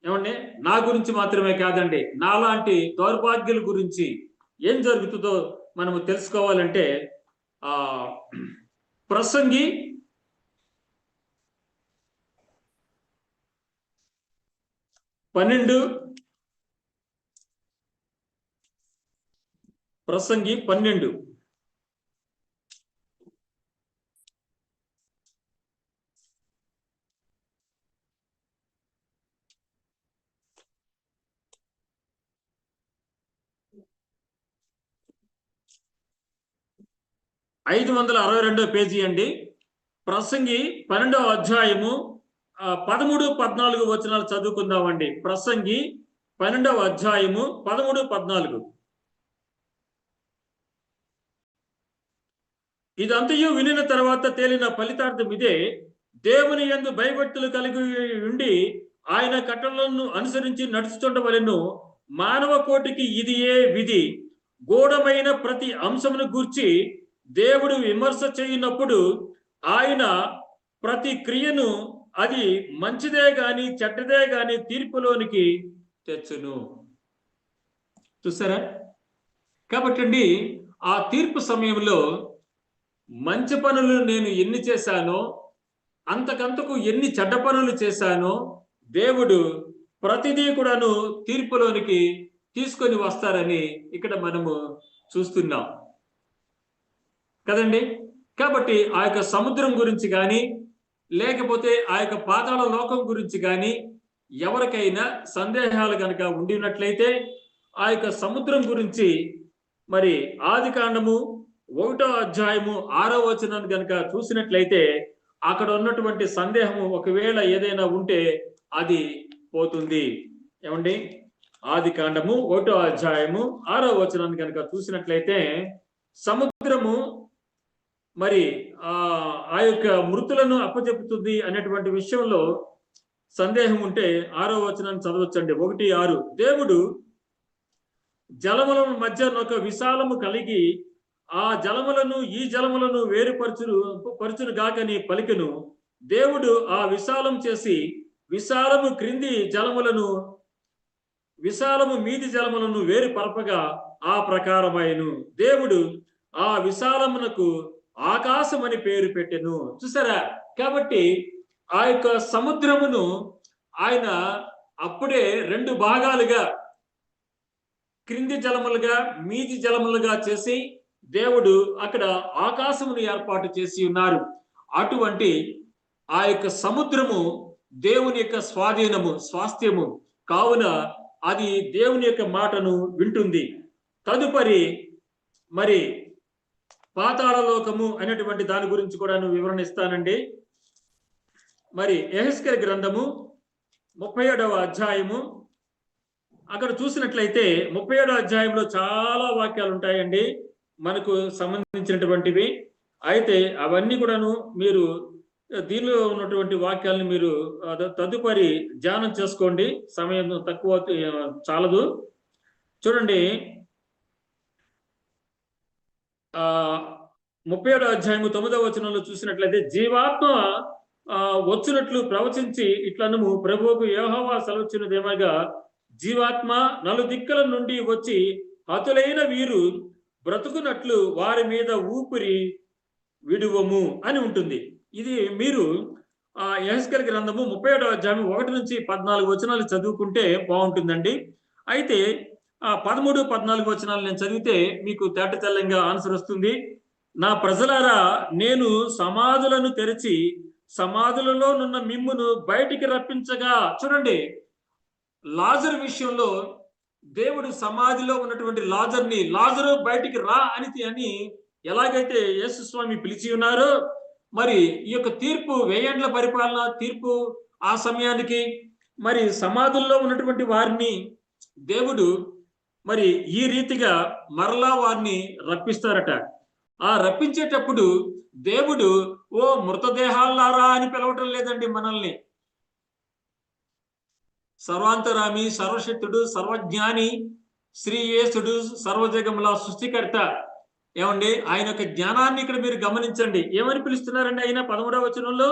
ఏమండి, నా గురించి మాత్రమే కాదండి, నాలాంటి దౌర్భాగ్యుల గురించి ఏం జరుగుతుందో మనము తెలుసుకోవాలంటే ప్రసంగి 12 562వ పేజీ అండి. ప్రసంగి 12వ అధ్యాయము 13, 14 వచనాలు చదువుకుందామండి. ప్రసంగి 12వ అధ్యాయము 13, 14. ఇదంతయు వినిన తర్వాత తేలిన ఫలితార్థం ఇదే: దేవుని యందు భయభక్తులు కలిగి ఉండి ఆయన కట్టడలను అనుసరించి నడుచుచుండవలెను. మానవ కోటికి ఇదియే విధి. గూఢమైన ప్రతి అంశమును గూర్చి దేవుడు విమర్శ చేయనప్పుడు ఆయన ప్రతి క్రియను, అది మంచిదే గాని చెడ్డదే గాని, తీర్పులోనికి తెచ్చును. చూసారా? కాబట్టి ఆ తీర్పు సమయంలో మంచి పనులు నేను ఎన్ని చేశానో అంతకంతకు ఎన్ని చెడ్డ పనులు చేశానో దేవుడు ప్రతిదీ కూడాను తీర్పులోనికి తీసుకొని వస్తారని ఇక్కడ మనము చూస్తున్నాం కదండి. కాబట్టి ఆ యొక్క సముద్రం గురించి కానీ లేకపోతే ఆ యొక్క పాతాళ లోకం గురించి కానీ ఎవరికైనా సందేహాలు కనుక ఉండినట్లయితే ఆ యొక్క సముద్రం గురించి మరి ఆదికాండము 1వ అధ్యాయము 6వ వచనాన్ని కనుక చూసినట్లయితే అక్కడ ఉన్నటువంటి సందేహము ఒకవేళ ఏదైనా ఉంటే అది పోతుంది. ఏమండి? ఆదికాండము 1వ అధ్యాయము 6వ వచనాన్ని కనుక చూసినట్లయితే సముద్రము మరి ఆ యొక్క మృతులను అప్పచెప్పుతుంది అనేటువంటి విషయంలో సందేహం ఉంటే 6వ వచనాన్ని చదవచ్చండి. 1:6 దేవుడు జలముల మధ్య ఒక విశాలము కలిగి ఆ జలములను ఈ జలములను పరుచును గాకని పలికెను. దేవుడు ఆ విశాలం చేసి విశాలము క్రింది జలములను విశాలము మీది జలములను వేరు పరపగా ఆ ప్రకారమైను. దేవుడు ఆ విశాలమునకు ఆకాశం అని పేరు పెట్టెను. చూసారా? కాబట్టి ఆ యొక్క సముద్రమును ఆయన అప్పుడే 2 భాగాలుగా క్రింది జలములుగా మీది జలములుగా చేసి దేవుడు అక్కడ ఆకాశమును ఏర్పాటు చేసి ఉన్నారు. అటువంటి ఆ యొక్క సముద్రము దేవుని యొక్క స్వాస్థ్యము కావున అది దేవుని యొక్క మాటను వింటుంది. తదుపరి మరి పాతాళ లోకము అనేటువంటి దాని గురించి కూడా వివరణ ఇస్తానండి. మరి యెహెజ్కేలు గ్రంథము 37వ అధ్యాయము అక్కడ చూసినట్లయితే 37వ అధ్యాయంలో చాలా వాక్యాలు ఉంటాయండి మనకు సంబంధించినటువంటివి. అయితే అవన్నీ కూడాను మీరు దీనిలో ఉన్నటువంటి వాక్యాలను మీరు తదుపరి ధ్యానం చేసుకోండి, సమయం తక్కువ చాలదు. చూడండి 37వ అధ్యాయము 9వ వచనంలో చూసినట్లయితే జీవాత్మ వచ్చినట్లు ప్రవచించి ఇట్లనము ప్రభువుకు యెహోవా సెలవిచ్చినదేమనగా జీవాత్మ నలుదిక్కుల నుండి వచ్చి హతులైన వీరు బ్రతుకున్నట్లు వారి మీద ఊపిరి విడువము అని ఉంటుంది. ఇది మీరు యెహెజ్కేలు గ్రంథము 37వ అధ్యాయం 1 నుంచి 14 వచనాలు చదువుకుంటే బాగుంటుందండి. అయితే 13, 14 వచనాలు నేను చదివితే మీకు తేటతెల్లంగా ఆన్సర్ వస్తుంది. నా ప్రజలారా, నేను సమాధులను తెరిచి సమాధులలో నున్న మిమ్మును బయటికి రప్పించగా. చూడండి, లాజరు విషయంలో దేవుడు సమాధిలో ఉన్నటువంటి లాజరు బయటికి రా అని ఎలాగైతే యేసు స్వామి పిలిచి ఉన్నారో, మరి ఈ యొక్క తీర్పు 1000 ఏండ్ల పరిపాలన తీర్పు ఆ సమయానికి మరి సమాధుల్లో ఉన్నటువంటి వారిని దేవుడు మరి ఈ రీతిగా మరలా వారిని రప్పిస్తారట. ఆ రప్పించేటప్పుడు దేవుడు ఓ మృతదేహాలారా అని పిలవటం లేదండి మనల్ని. సర్వాంతరామి, సర్వశక్తుడు, సర్వజ్ఞాని, శ్రీయేసుడు, సర్వజగముల సృష్టికర్త. ఏమండి? ఆయన యొక్క జ్ఞానాన్ని ఇక్కడ మీరు గమనించండి. ఏమని పిలుస్తున్నారండి ఆయన 13వ వచనంలో?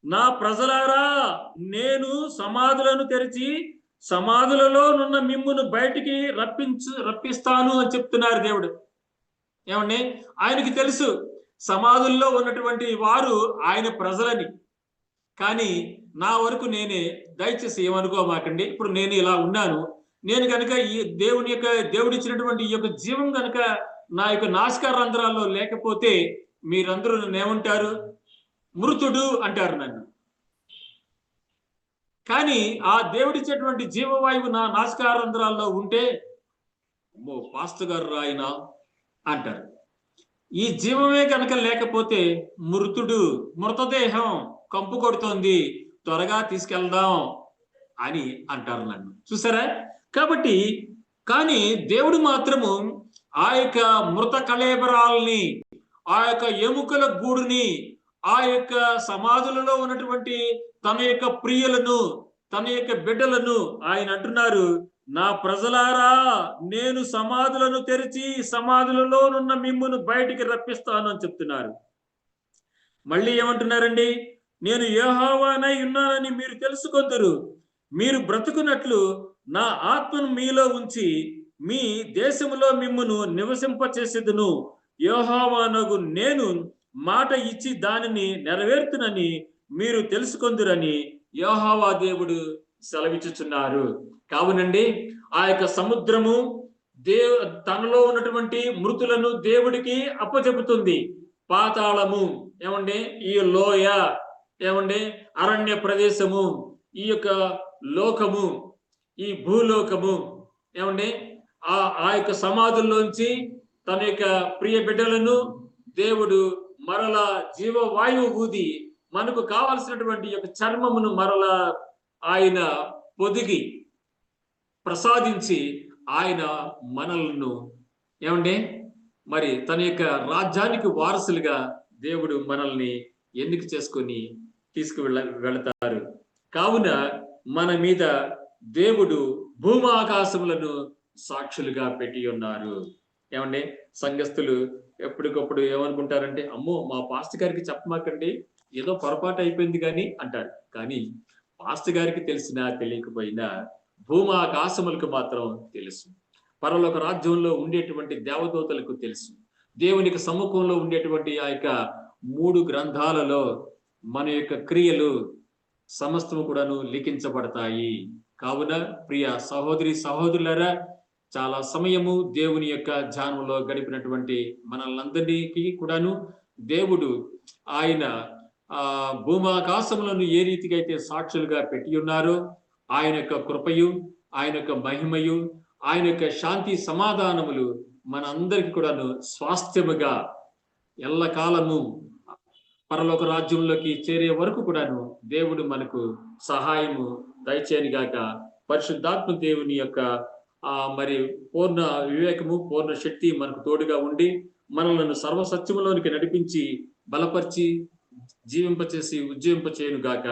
నా ప్రజలారా, నేను సమాధులను తెరిచి సమాధులలో నున్న మిమ్మును బయటికి రప్పిస్తాను అని చెప్తున్నారు దేవుడు. ఏమండి? ఆయనకి తెలుసు సమాధుల్లో ఉన్నటువంటి వారు ఆయన ప్రజలని. కానీ నా వరకు నేనే, దయచేసి ఏమనుకోమాకండి, ఇప్పుడు నేను ఇలా ఉన్నాను, నేను కనుక ఈ దేవుడిచ్చినటువంటి ఈ యొక్క జీవం కనుక నా యొక్క నాసికా రంధ్రాల్లో లేకపోతే మీరందరూ నన్ను ఏమంటారు? మృతుడు అంటారు నన్ను. కానీ ఆ దేవుడిచ్చేటువంటి జీవవాయువు నా నాసికా రంధ్రాల్లో ఉంటే పాస్టర్ గారు రాయినా అంటారు. ఈ జీవమే కనుక లేకపోతే మృతదేహం కంపు కొడుతోంది, త్వరగా తీసుకెళ్దాం అని అంటారు నన్ను. చూసారా? కాబట్టి కానీ దేవుడు మాత్రము ఆ యొక్క మృత కళేబరాల్ని, ఆ యొక్క ఎముకల గూడుని, ఆ యొక్క సమాధులలో ఉన్నటువంటి తన యొక్క ప్రియులను, తన యొక్క బిడ్డలను ఆయన అంటున్నారు, నా ప్రజలారా, నేను సమాధులను తెరిచి సమాధులలో నున్న మిమ్మును బయటికి రప్పిస్తాను అని చెప్తున్నారు. మళ్ళీ ఏమంటున్నారండి? నేను యెహోవానై ఉన్నానని మీరు తెలుసుకొందురు, మీరు బ్రతుకున్నట్లు నా ఆత్మను మీలో ఉంచి మీ దేశములో మిమ్మును నివసింపచేసేదును. యెహోవానగు నేను మాట ఇచ్చి దానిని నెరవేర్తునని మీరు తెలుసుకొందురని యెహోవా దేవుడు సెలవిచ్చుచున్నారు. కావునండి ఆ యొక్క సముద్రము తనలో ఉన్నటువంటి మృతులను దేవుడికి అప్పచెపుతుంది. పాతాళము ఏమండి, ఈ లోయ ఏమండి, అరణ్య ప్రదేశము, ఈ యొక్క లోకము, ఈ భూలోకము ఏమండి, ఆ యొక్క సమాధుల్లోంచి తన యొక్క ప్రియ బిడ్డలను దేవుడు మరలా జీవవాయువు ఊది మనకు కావలసినటువంటి యొక్క చర్మమును మరలా ఆయన పొదిగి ప్రసాదించి ఆయన మనలను ఏమండి మరి తన యొక్క రాజ్యానికి వారసులుగా దేవుడు మనల్ని ఎన్నిక చేసుకొని వెళతారు. కావున మన మీద దేవుడు భూమాకాశములను సాక్షులుగా పెట్టి ఉన్నారు. ఏమండి, సంఘస్థులు ఎప్పటికప్పుడు ఏమనుకుంటారంటే, అమ్మో మా పాస్టర్ గారికి చెప్పమాకండి, ఏదో పొరపాటు అయిపోయింది కానీ అంటారు. కానీ పాస్టర్ గారికి తెలిసినా తెలియకపోయినా భూమాకాశములకు మాత్రం తెలుసు. పరలోక రాజ్యంలో ఉండేటువంటి దేవదూతలకు తెలుసు. దేవునికి సముఖంలో ఉండేటువంటి ఆ యొక్క 3 గ్రంథాలలో మన యొక్క క్రియలు సమస్తము కూడాను లిఖించబడతాయి. కావున ప్రియ సహోదరి సహోదరులారా, చాలా సమయము దేవుని యొక్క ధ్యానంలో గడిపినటువంటి మనల్నందరికీ కూడాను దేవుడు ఆయన భూమాకాశములను ఏ రీతిగా అయితే సాక్షులుగా పెట్టి ఉన్నారో ఆయన యొక్క కృపయు, ఆయన యొక్క మహిమయు, ఆయన యొక్క శాంతి సమాధానములు మనందరికీ కూడాను స్వాస్థ్యముగా ఎల్లకాలము పరలోక రాజ్యంలోకి చేరే వరకు కూడాను దేవుడు మనకు సహాయము దయచేయనుగాక. పరిశుద్ధాత్మ దేవుని యొక్క మరి పూర్ణ వివేకము, పూర్ణ శక్తి మనకు తోడుగా ఉండి మనలను సర్వసత్యములోనికి నడిపించి బలపరిచి జీవింపచేసి ఉజ్జీవింపచేయునుగాక.